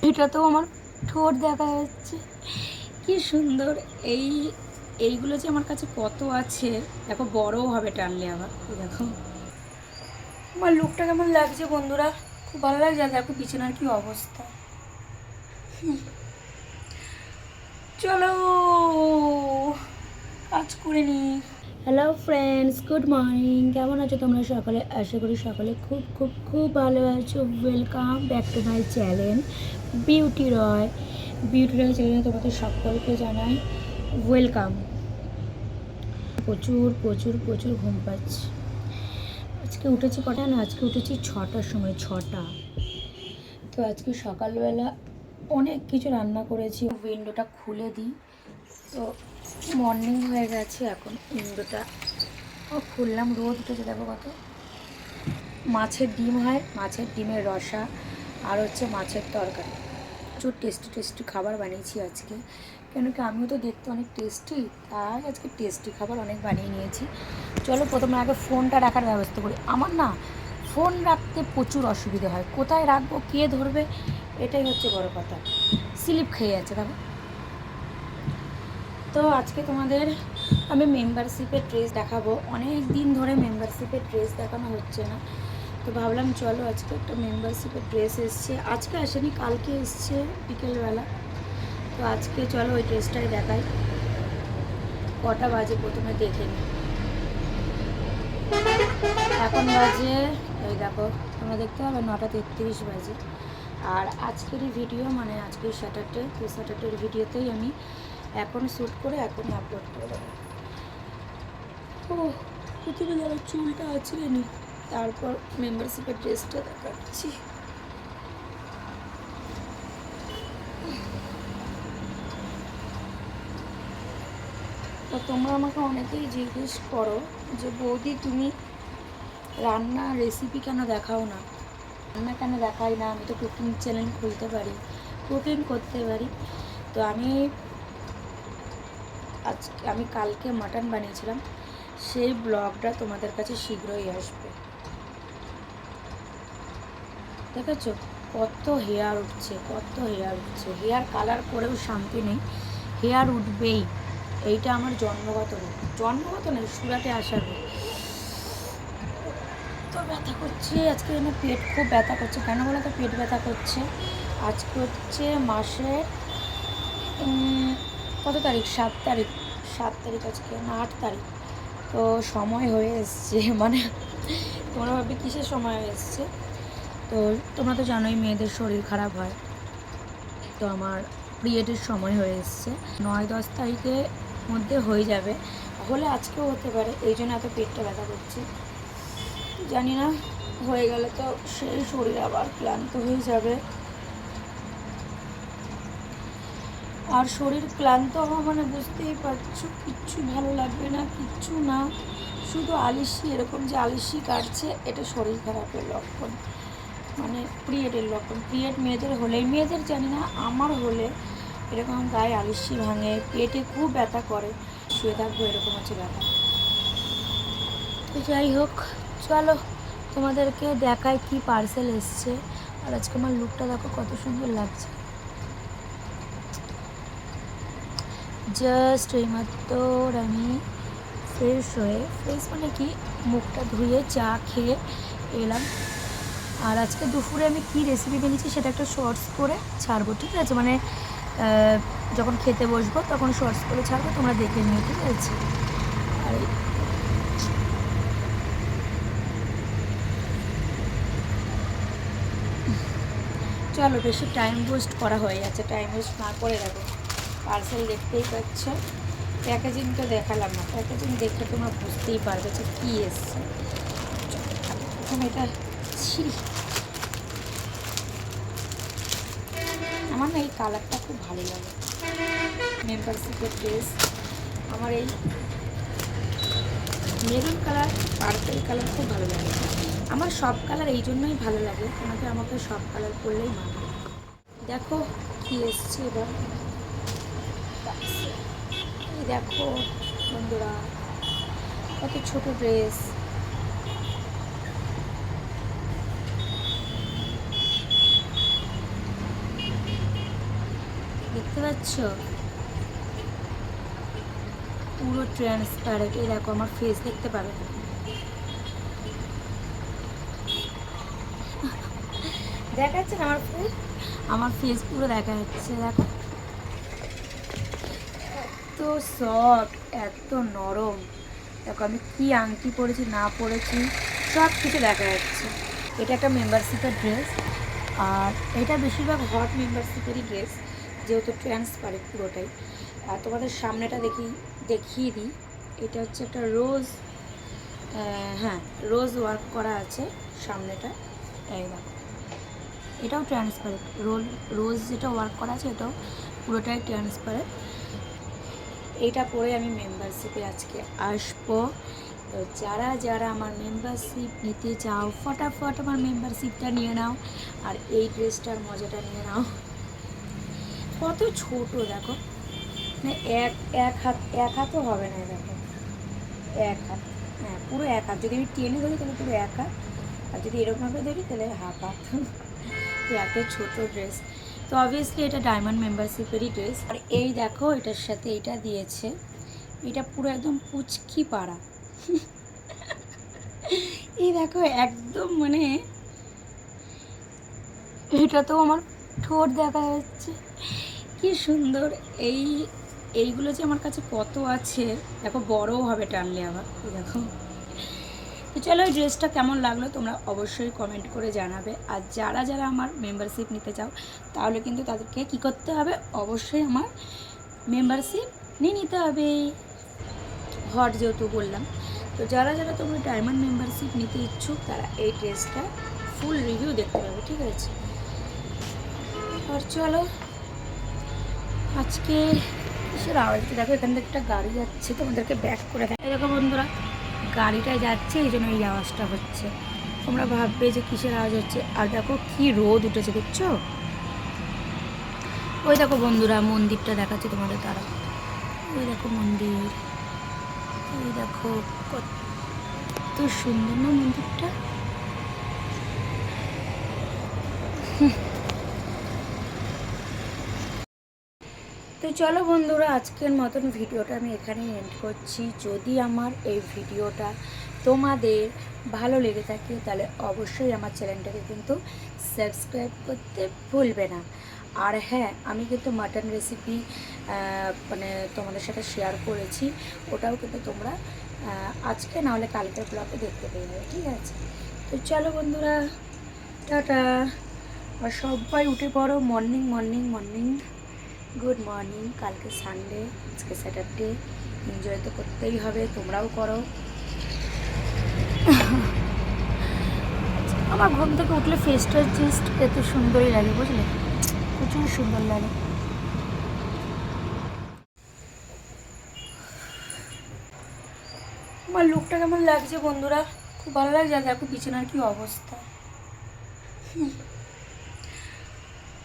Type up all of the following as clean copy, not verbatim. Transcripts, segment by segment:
এটা তো আমার ঠোঁট দেখা যাচ্ছে, কি সুন্দর। এইগুলো যে আমার কাছে কত আছে, দেখো বড়ও হবে টানলে আবার। দেখো আমার লুকটা কেমন লাগছে বন্ধুরা, খুব ভালো লাগছে। আর দেখো বিছানার কি অবস্থা। চলো কাজ করে নি। Hello friends, good morning. কেমন আছো তোমরা সকলে? আশা করি সকলে খুব খুব খুব ভালো আছো। Welcome back to my channel Beauty Roy. Beauty Roy চ্যানেলে তোমাদের সকলকে জানাই ওয়েলকাম। প্রচুর প্রচুর প্রচুর ঘুম পাচ্ছে। আজকে উঠেছি কটা না, আজকে উঠেছি 6টার সময়, 6টা। তো আজকে সকালবেলা অনেক কিছু রান্না করেছি। উইন্ডোটা খুলে দিই, তো মর্নিং হয়ে গেছে এখন। উইন্ডোটা খুললাম, রোদ উঠেছে দেখো কত। মাছের ডিম হয়, মাছের ডিমের রসা, আর হচ্ছে মাছের তরকারি। প্রচুর টেস্টি টেস্টি খাবার বানিয়েছি আজকে, কেন কি আমিও তো দেখতে অনেক টেস্টি, তাই আজকে টেস্টি খাবার অনেক বানিয়ে নিয়েছি। চলো প্রথমে আগে ফোনটা রাখার ব্যবস্থা করি। আমার না ফোন রাখতে প্রচুর অসুবিধা হয়, কোথায় রাখবো, কে ধরবে, এটাই হচ্ছে বড় কথা। স্লিপ খেয়ে যাচ্ছে দেখো। তো আজকে তোমাদের আমি মেম্বারশিপের ড্রেস দেখাবো। অনেক দিন ধরে মেম্বারশিপের ড্রেস দেখানো হচ্ছে না, তো ভাবলাম চলো আজকে একটা মেম্বারশিপের ড্রেস এসছে। আজকে আসেনি, কালকে এসছে বিকেলবেলা। তো আজকে চলো ওই ড্রেসটাই দেখাই। কটা বাজে প্রথমে দেখে নিই। এখন বাজে, এই দেখো তোমরা দেখতে পাবে 9:33 বাজে। আর আজকেরই ভিডিও মানে আজকের স্যাটারডে, তো স্যাটারডের ভিডিওতেই আমি এখন শ্যুট করে এখনই আপলোড করে দেবো। ও প্রথমে যারা চুলটা আছড়ে নি, তারপর মেম্বারশিপের ড্রেসটা দেখাচ্ছি। তো তোমরা আমাকে অনেকেই জিজ্ঞেস করো যে বৌদি তুমি রান্না রেসিপি কেন দেখাও না, রান্না কেন দেখাই না, আমি তো কুকিং চ্যানেল খুলতে পারি, কুকিং করতে পারি। তো আমি কালকে মাটন বানিয়েছিলাম, সেই ব্লগটা তোমাদের কাছে শীঘ্রই আসবে। দেখেছো কত হেয়ার উঠছে, কত হেয়ার উঠছে। হেয়ার কালার করেও শান্তি নেই, হেয়ার উঠবেই। এইটা আমার জন্মগত রূপ, জন্মগত নয়, সুরাটে আসার রূপ। তো ব্যথা করছে আজকে, যেন পেট খুব ব্যথা করছে। কেন বলো তো পেট ব্যথা করছে? আজকে হচ্ছে মাসের কত তারিখ, 7 তারিখ, 7 তারিখ আজকে না 8 তারিখ। তো সময় হয়ে এসছে, মানে তোমরা ভাববে কিসের সময় হয়ে এসছে। তো তোমরা তো জানোই মেয়েদের শরীর খারাপ হয়, তো আমার পিরিয়ডের সময় হয়ে এসছে। 9-10 তারিখের মধ্যে হয়ে যাবে, হলে আজকেও হতে পারে, এই জন্য এত পেটটা ব্যথা করছে। জানি না, হয়ে গেলে তো সেই শরীর আবার ক্লান্ত হয়ে যাবে। আর শরীর ক্লান্ত হওয়া মানে বুঝতেই পারছো, কিচ্ছু ভালো লাগবে না, কিচ্ছু না, শুধু আলিসি। এরকম যে আলিসি কাটছে, এটা শরীর খারাপের লক্ষণ, মানে পিরিয়ডের লক্ষণ। পিরিয়ড মেয়েদের হলেই, মেয়েদের জানি না, আমার হলে এরকম গায়ে আলিসি ভাঙে, পেটে খুব ব্যথা করে, শুয়ে থাকবো, এরকম হচ্ছে ব্যথা। তো যাই হোক, চলো তোমাদেরকে দেখায় কি পার্সেল এসছে। আর আজকে আমার লুকটা দেখো কত সুন্দর লাগছে। জাস্ট এইমাত্র আমি ফ্রেশ হয়ে, ফ্রেশ মানে কি, মুখটা ধুয়ে চা খেয়ে এলাম। আর আজকে দুপুরে আমি কি রেসিপি বানিয়েছি সেটা একটা শর্টস করে ছাড়বো, ঠিক আছে? মানে যখন খেতে বসবো তখন শর্টস করে ছাড়বো, তোমরা দেখে নিও, ঠিক আছে? আর চলো বেশি টাইম ওয়েস্ট করা হয়ে যাচ্ছে, টাইম ওয়েস্ট না করে রাখো। পার্সেল দেখতেই পাচ্ছ, প্যাকেজিং তো দেখালাম না, প্যাকেজিং দেখে তোমরা বুঝতেই পারবে যে কী এসছে। প্রথম এটা ছি, আমার না এই কালারটা খুব ভালো লাগে, মেম্বারশিপের ড্রেস। আমার এই মেরুন কালার, পার্পেল কালার খুব ভালো লাগে। আমার সব কালার এই জন্যই ভালো লাগে, আমাকে সব কালার পরলেই মানায়। দেখো কি এসছে এবার, এই দেখো বন্ধুরা কত ছোট ড্রেস। দেখতে পাচ্ছ পুরো ট্রান্সপারেন্ট। এই দেখো আমার ফেস দেখতে পাবে, দেখা যাচ্ছে না আমার ফেস? আমার ফেস পুরো দেখা যাচ্ছে, দেখো এত সফট, এত নরম। দেখো আমি কি আংটি পরেছি না পরেছি সব কিছু দেখা যাচ্ছে। এটা একটা মেম্বারশিপের ড্রেস, আর এটা বেশিরভাগ হট মেম্বারশিপেরই ড্রেস, যেহেতু ট্রান্সপারেন্ট পুরোটাই। আর তোমাদের সামনেটা দেখিয়ে দিই। এটা হচ্ছে একটা রোজ, হ্যাঁ রোজ ওয়ার্ক করা আছে সামনেটা, এই দেখো এটাও ট্রান্সপারেন্ট। রোজ যেটা ওয়ার্ক করা আছে এটাও পুরোটাই ট্রান্সপারেন্ট। এইটা পরে আমি মেম্বারশিপে আজকে আসবো। তো যারা যারা আমার মেম্বারশিপ নিতে চাও ফটাফট আমার মেম্বারশিপটা নিয়ে নাও, আর এই ড্রেসটার মজাটা নিয়ে নাও। কত ছোট দেখো, মানে এক হাতও হবে না, দেখো এক হাত, হ্যাঁ পুরো এক হাত। যদি আমি টেনে ধরি তাহলে পুরো এক হাত, আর যদি এরকমভাবে ধরি তাহলে হাফ হাত। তো এত ছোটো ড্রেস। তো অবভিয়াসলি এটা ডায়মন্ড মেম্বারশিপেরই ড্রেস। আর এই দেখো এটার সাথে এটা দিয়েছে, এটা পুরো একদম পুচকি পাড়া। এই দেখো একদম মানে এটা তো আমার ঠোঁট দেখা যাচ্ছে, কি সুন্দর। এইগুলো যে আমার কাছে কত আছে, দেখো বড়ও হবে টানলে আবার। দেখো, তো চলো এই ড্রেসটা কেমন লাগলো তোমরা অবশ্যই কমেন্ট করে জানাবে। আর যারা যারা আমার মেম্বারশিপ নিতে চাও তাহলে কিন্তু তাদেরকে কী করতে হবে, অবশ্যই আমার মেম্বারশিপ নিয়ে নিতে হবে, হট যেহেতু বললাম। তো যারা যারা তোমরা ডায়মন্ড মেম্বারশিপ নিতে ইচ্ছুক তারা এই ড্রেসটা ফুল রিভিউ দেখতে পাবে, ঠিক আছে? আর চলো আজকে কিসের আওয়াজ, দেখো এখান থেকে একটা গাড়ি যাচ্ছে, তোমাদেরকে ব্যাক করে দেয়। দেখো বন্ধুরা গাড়িটা যাচ্ছে, এই জন্য এই আওয়াজটা হচ্ছে। তোমরা ভাববে যে কিসের আওয়াজ হচ্ছে। আর দেখো কি রোদ উঠেছে, দেখছো? ওই দেখো বন্ধুরা মন্দিরটা দেখাচ্ছে তোমাদের তারা, ওই দেখো মন্দির, ওই দেখো কত সুন্দর না মন্দিরটা। তো চলো বন্ধুরা আজকের মতন ভিডিওটা আমি এখানেই এন্ড করছি। যদি আমার এই ভিডিওটা তোমাদের ভালো লেগে থাকে তাহলে অবশ্যই আমার চ্যানেলটাকে কিন্তু সাবস্ক্রাইব করতে ভুলবে না। আর হ্যাঁ আমি কিন্তু মাটন রেসিপি মানে তোমাদের সাথে শেয়ার করেছি, ওটাও কিন্তু তোমরা আজকে না হলে কালকের ব্লগে দেখতে পেয়ে যাবে, ঠিক আছে? তো চলো বন্ধুরা টাটা। আর সবাই উঠে পড়ো, morning morning morning, good morning. কালকে সানডে, আজকে স্যাটারডে, এনজয় তো করতেই হবে, তোমরাও করো। আমার ঘুম থেকে উঠলে ফেসটা জাস্ট এত সুন্দরই লাগে, বুঝলে, প্রচুর সুন্দর লাগে। আমার লুকটা কেমন লাগছে বন্ধুরা? খুব ভালো লাগছে। দেখো বিছানার কি অবস্থা।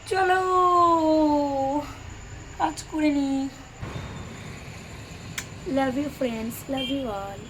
চলো কাজ করে নি। Love you friends, love you all.